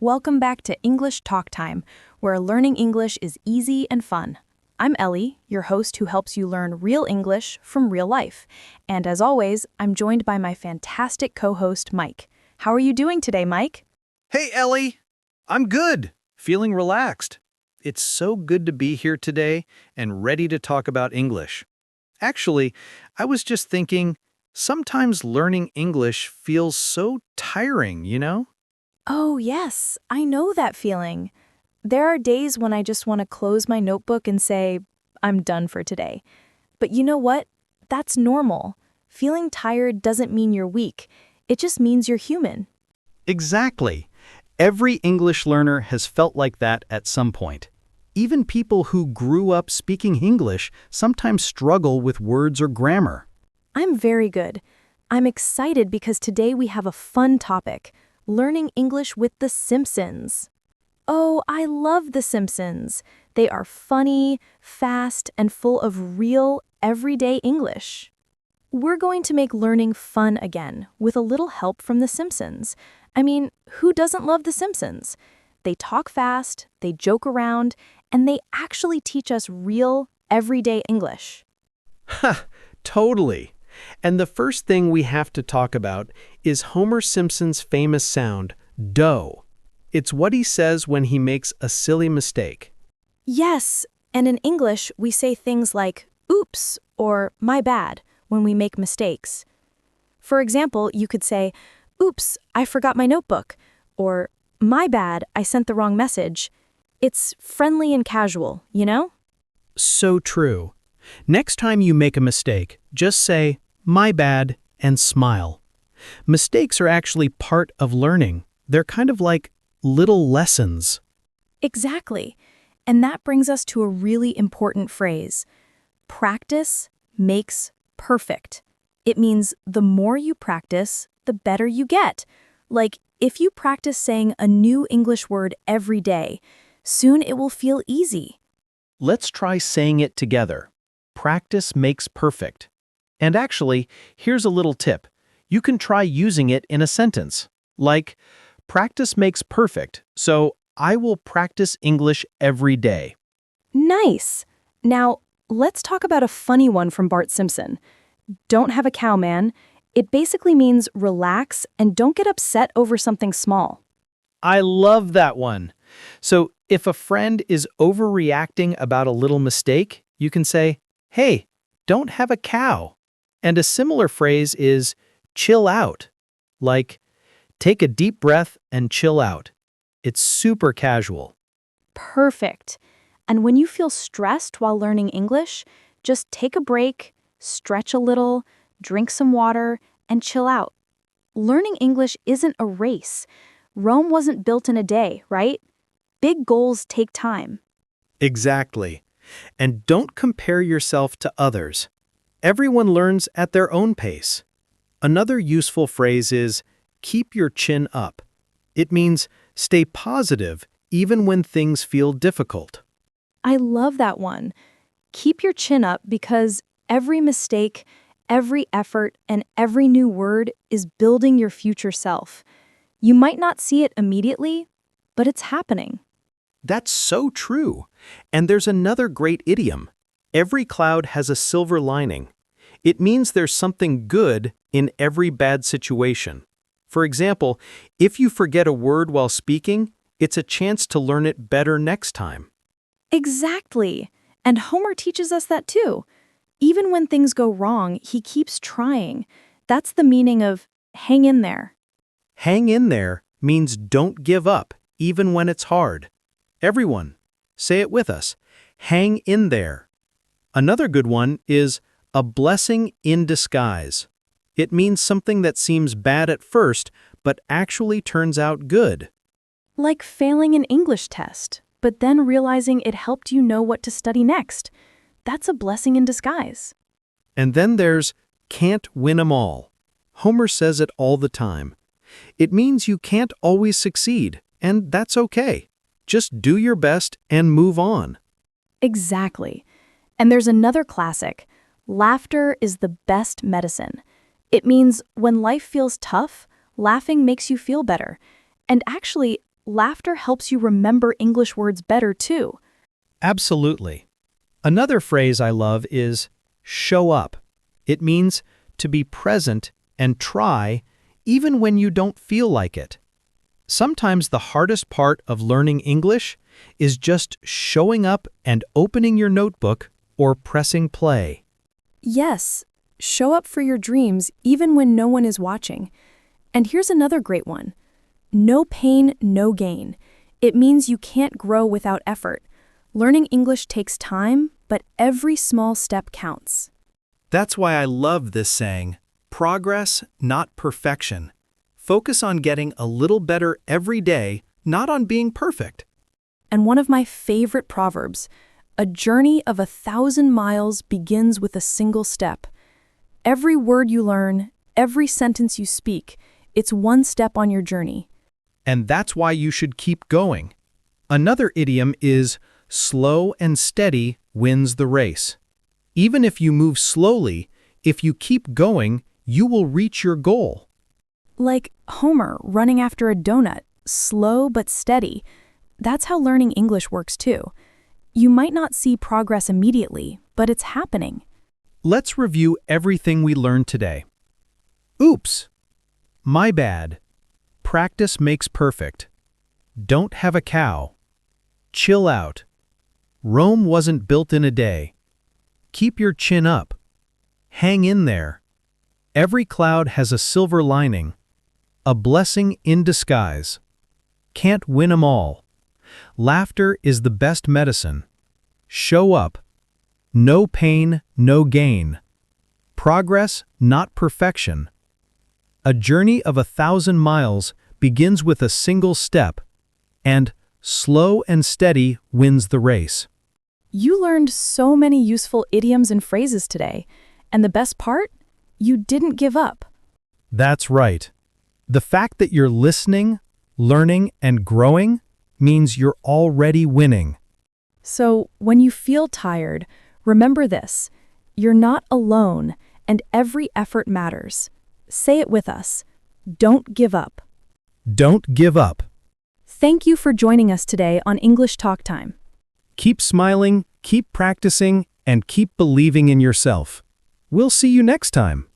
Welcome back to English Talk Time, where learning English is easy and fun. I'm Ellie, your host who helps you learn real English from real life. And as always, I'm joined by my fantastic co-host, Mike. How are you doing today, Mike? Hey, Ellie. I'm good. Feeling relaxed. It's so good to be here today and ready to talk about English. Actually, I was just thinking, sometimes learning English feels so tiring, you know? Oh, yes, I know that feeling. There are days when I just want to close my notebook and say, I'm done for today. But you know what? That's normal. Feeling tired doesn't mean you're weak. It just means you're human. Exactly. Every English learner has felt like that at some point. Even people who grew up speaking English sometimes struggle with words or grammar. I'm very good. I'm excited because today we have a fun topic, learning English with the Simpsons. Oh, I love the Simpsons. They are funny, fast, and full of real, everyday English. We're going to make learning fun again with a little help from the Simpsons. I mean, who doesn't love the Simpsons? They talk fast, they joke around, and they actually teach us real, everyday English. Ha! Totally. And the first thing we have to talk about is Homer Simpson's famous sound, dough. It's what he says when he makes a silly mistake. Yes, and in English, we say things like, oops, or my bad, when we make mistakes. For example, you could say, oops, I forgot my notebook, or my bad, I sent the wrong message. It's friendly and casual, you know? So true. Next time you make a mistake, just say, my bad, and smile. Mistakes are actually part of learning. They're kind of like little lessons. Exactly. And that brings us to a really important phrase. Practice makes perfect. It means the more you practice, the better you get. Like, if you practice saying a new English word every day, soon it will feel easy. Let's try saying it together. Practice makes perfect. And actually, here's a little tip. You can try using it in a sentence. Like, practice makes perfect, so I will practice English every day. Nice. Now, let's talk about a funny one from Bart Simpson. Don't have a cow, man. It basically means relax and don't get upset over something small. I love that one. So, if a friend is overreacting about a little mistake, you can say, hey, don't have a cow. And a similar phrase is chill out. Like, take a deep breath and chill out. It's super casual. Perfect. And when you feel stressed while learning English, just take a break, stretch a little, drink some water, and chill out. Learning English isn't a race. Rome wasn't built in a day, right? Big goals take time. Exactly. And don't compare yourself to others. Everyone learns at their own pace. Another useful phrase is, keep your chin up. It means stay positive even when things feel difficult. I love that one. Keep your chin up because every mistake, every effort, and every new word is building your future self. You might not see it immediately, but it's happening. That's so true. And there's another great idiom. Every cloud has a silver lining. It means there's something good in every bad situation. For example, if you forget a word while speaking, it's a chance to learn it better next time. Exactly. And Homer teaches us that too. Even when things go wrong, he keeps trying. That's the meaning of hang in there. Hang in there means don't give up, even when it's hard. Everyone, say it with us. Hang in there. Another good one is a blessing in disguise. It means something that seems bad at first, but actually turns out good. Like failing an English test, but then realizing it helped you know what to study next. That's a blessing in disguise. And then there's can't win 'em all. Homer says it all the time. It means you can't always succeed, and that's okay. Just do your best and move on. Exactly. And there's another classic. Laughter is the best medicine. It means when life feels tough, laughing makes you feel better. And actually, laughter helps you remember English words better too. Absolutely. Another phrase I love is show up. It means to be present and try even when you don't feel like it. Sometimes the hardest part of learning English is just showing up and opening your notebook or pressing play. Yes, show up for your dreams even when no one is watching. And here's another great one. No pain, no gain. It means you can't grow without effort. Learning English takes time, but every small step counts. That's why I love this saying, progress, not perfection. Focus on getting a little better every day, not on being perfect. And one of my favorite proverbs, a journey of 1,000 miles begins with a single step. Every word you learn, every sentence you speak, it's one step on your journey. And that's why you should keep going. Another idiom is slow and steady wins the race. Even if you move slowly, if you keep going, you will reach your goal. Like Homer running after a donut, slow but steady. That's how learning English works too. You might not see progress immediately, but it's happening. Let's review everything we learned today. Oops. My bad. Practice makes perfect. Don't have a cow. Chill out. Rome wasn't built in a day. Keep your chin up. Hang in there. Every cloud has a silver lining. A blessing in disguise. Can't win 'em all. Laughter is the best medicine. Show up. No pain, no gain. Progress, not perfection. A journey of 1,000 miles begins with a single step, and slow and steady wins the race. You learned so many useful idioms and phrases today, and the best part? You didn't give up. That's right. The fact that you're listening, learning, and growing means you're already winning. So, when you feel tired, remember this. You're not alone, and every effort matters. Say it with us. Don't give up. Don't give up. Thank you for joining us today on English Talk Time. Keep smiling, keep practicing, and keep believing in yourself. We'll see you next time.